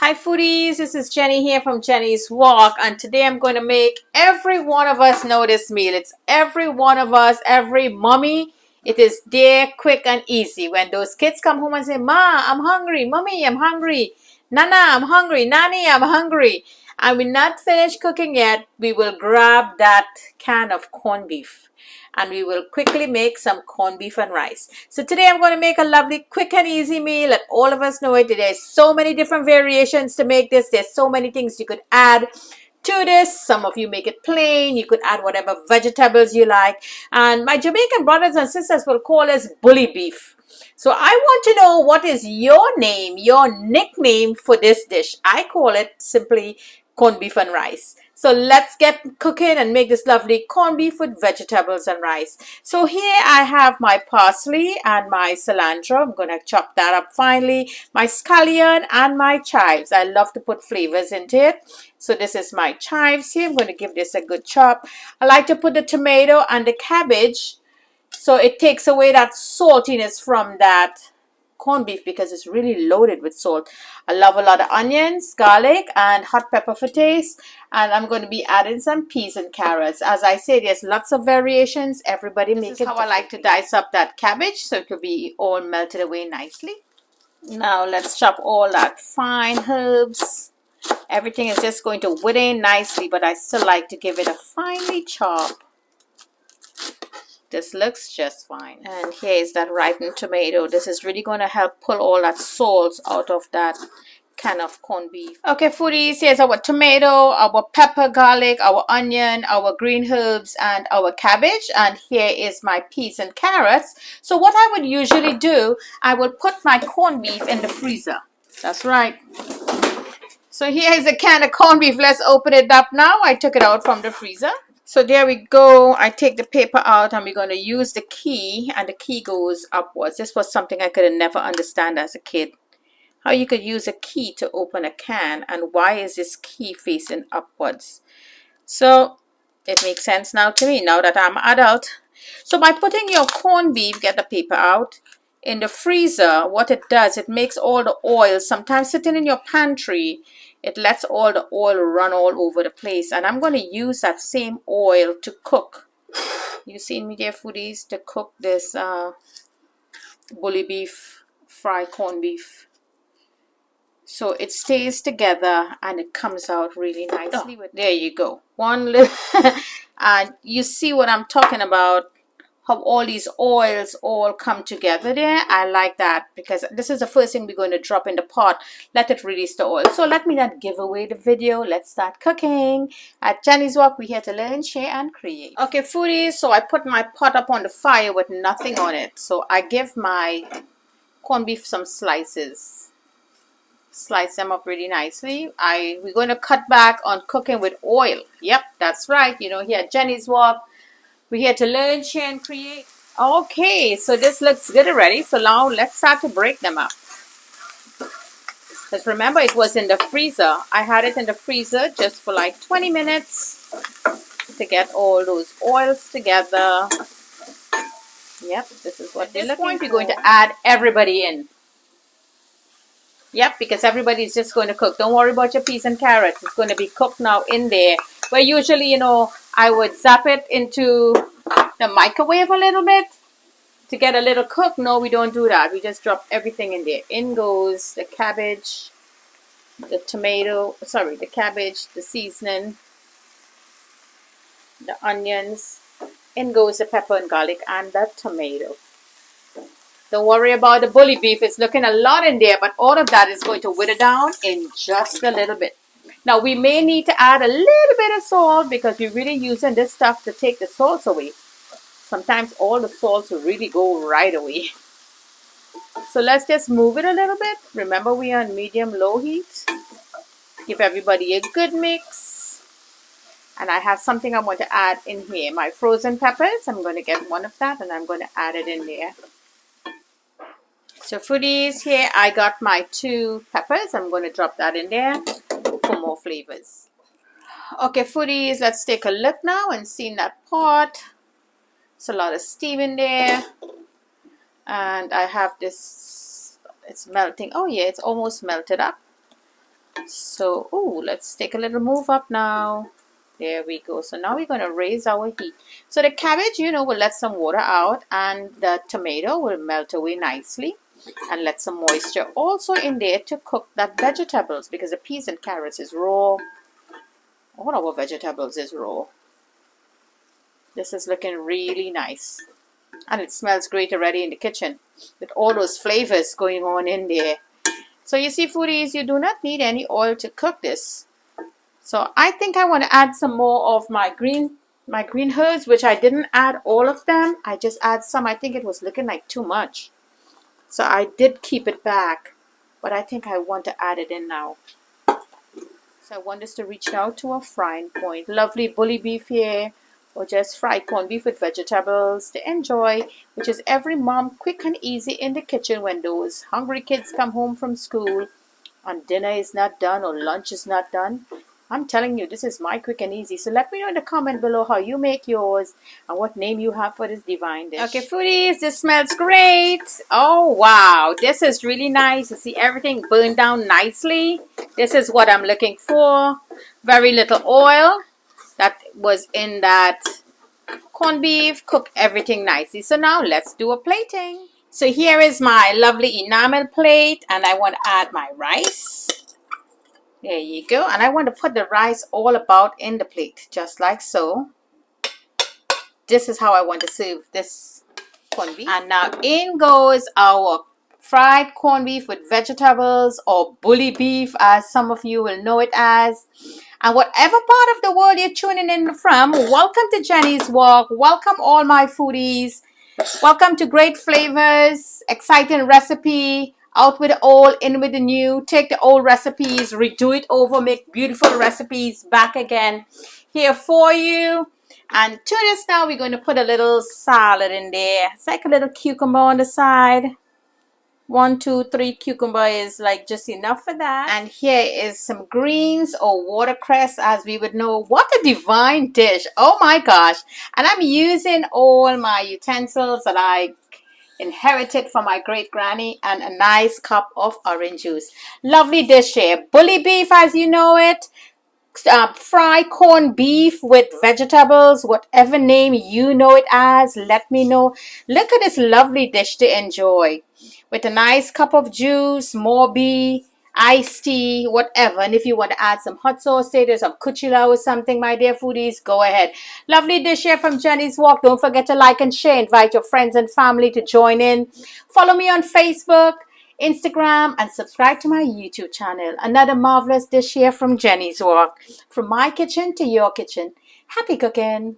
Hi foodies, this is Jenny here from Jenny's Walk, and today I'm going to make every one of us know this meal. It's every one of us, every mommy. It is there, quick and easy. When those kids come home and say, Ma, I'm hungry, Mommy, I'm hungry, Nana, I'm hungry, Nanny, I'm hungry, and we're not finished cooking yet, we will grab that can of corned beef and we will quickly make some corned beef and rice. So today I'm going to make a lovely quick and easy meal. Let all of us know it. There's so many different variations to make this. There's so many things you could add to this. Some of you make it plain. You could add whatever vegetables you like. And my Jamaican brothers and sisters will call this bully beef. So I want to know, what is your name, your nickname for this dish? I call it simply corned beef and rice. So let's get cooking and make this lovely corned beef with vegetables and rice. So here I have my parsley and my cilantro. I'm going to chop that up finely. My scallion and my chives. I love to put flavors into it. So this is my chives here. I'm going to give this a good chop. I like to put the tomato and the cabbage, so it takes away that saltiness from that corned beef because it's really loaded with salt. I love a lot of onions, garlic, and hot pepper for taste. And I'm going to be adding some peas and carrots. As I say, there's lots of variations. Everybody make it. This is how I like to dice up that cabbage so it will be all melted away nicely. Now let's chop all that fine herbs. Everything is just going to wither in nicely, but I still like to give it a finely chop. This looks just fine. And here is that ripened tomato. This is really going to help pull all that salt out of that can of corned beef. Okay, foodies, here's our tomato, our pepper, garlic, our onion, our green herbs, and our cabbage. And here is my peas and carrots. So what I would usually do, I would put my corned beef in the freezer. That's right. So here is a can of corned beef. Let's open it up now. I took it out from the freezer. So there we go. I take the paper out and we're going to use the key, and the key goes upwards. This was something I could never understand as a kid. How you could use a key to open a can, and why is this key facing upwards? So it makes sense now to me, now that I'm an adult. So by putting your corned beef, get the paper out, in the freezer, what it does, it makes all the oil, sometimes sitting in your pantry, it lets all the oil run all over the place. And I'm going to use that same oil to cook. You seen me there, foodies, to cook this bully beef, fried corned beef. So it stays together and it comes out really nicely. There you go. One little and you see what I'm talking about. How all these oils all come together there. I like that because this is the first thing we're going to drop in the pot. Let it release the oil. So let me not give away the video. Let's start cooking. At Jenny's Walk, we're here to learn, share, and create. Okay, foodies, so I put my pot up on the fire with nothing on it. So I give my corned beef some slices. Slice them up really nicely. We're going to cut back on cooking with oil. Yep, that's right. You know, here at Jenny's Walk, we're here to learn, share, and create. Okay, so this looks good already. So now let's start to break them up. Because remember, it was in the freezer. I had it in the freezer just for like 20 minutes to get all those oils together. Yep, this is what we're looking for. At this point, we're going to add everybody in. Yep, because everybody's just going to cook. Don't worry about your peas and carrots. It's going to be cooked now in there. But usually, you know, I would zap it into the microwave a little bit to get a little cook. No, we don't do that. We just drop everything in there. In goes the cabbage, the tomato, sorry, the cabbage, the seasoning, the onions. In goes the pepper and garlic and the tomato. Don't worry about the bully beef. It's looking a lot in there, but all of that is going to wither down in just a little bit. Now, we may need to add a little bit of salt because we're really using this stuff to take the salt away. Sometimes all the salts really go right away. So let's just move it a little bit. Remember, we are on medium-low heat. Give everybody a good mix. And I have something I want to add in here. My frozen peppers. I'm going to get one of that and I'm going to add it in there. So foodies, here I got my 2 peppers. I'm going to drop that in there for more flavors. Okay, foodies, let's take a look now and see in that pot. It's a lot of steam in there. And I have this, it's melting. Oh yeah, it's almost melted up. So, oh, let's take a little move up now. There we go. So now we're going to raise our heat. So the cabbage, you know, will let some water out, and the tomato will melt away nicely and let some moisture also in there to cook that vegetables, because the peas and carrots is raw. All our vegetables is raw. This is looking really nice. And it smells great already in the kitchen with all those flavors going on in there. So you see, foodies, you do not need any oil to cook this. So I think I want to add some more of my green herbs, which I didn't add all of them. I just add some. I think it was looking like too much. So I did keep it back, but I think I want to add it in now. So I want this to reach out to a frying point. Lovely bully beef here, or just fried corned beef with vegetables to enjoy, which is every mom quick and easy in the kitchen when those hungry kids come home from school and dinner is not done or lunch is not done. I'm telling you, this is my quick and easy. So let me know in the comment below how you make yours and what name you have for this divine dish. Okay, foodies, this smells great. Oh, wow. This is really nice. You see everything burned down nicely. This is what I'm looking for. Very little oil that was in that corned beef. Cook everything nicely. So now let's do a plating. So here is my lovely enamel plate, and I want to add my rice. There you go. And I want to put the rice all about in the plate, just like so. This is how I want to serve this corned beef. And now in goes our fried corned beef with vegetables, or bully beef as some of you will know it as. And whatever part of the world you're tuning in from, welcome to Jenny's Walk. Welcome all my foodies. Welcome to Great Flavors, exciting recipe. Out with the old, in with the new. Take the old recipes, redo it over, make beautiful recipes back again here for you. And to this now, we're going to put a little salad in there. It's like a little cucumber on the side. 1, 2, 3 cucumber is like just enough for that. And here is some greens, or watercress as we would know. What a divine dish. Oh my gosh. And I'm using all my utensils that I inherited from my great granny, and a nice cup of orange juice. Lovely dish here. Bully beef as you know it. Fried corned beef with vegetables, whatever name you know it as, let me know. Look at this lovely dish to enjoy with a nice cup of juice, morbi, iced tea, whatever. And if you want to add some hot sauce, say there's some kuchila or something, my dear foodies, go ahead. Lovely dish here from Jenny's Walk. Don't forget to like and share. Invite your friends and family to join in. Follow me on Facebook, Instagram, and subscribe to my YouTube channel. Another marvelous dish here from Jenny's Walk. From my kitchen to your kitchen. Happy cooking.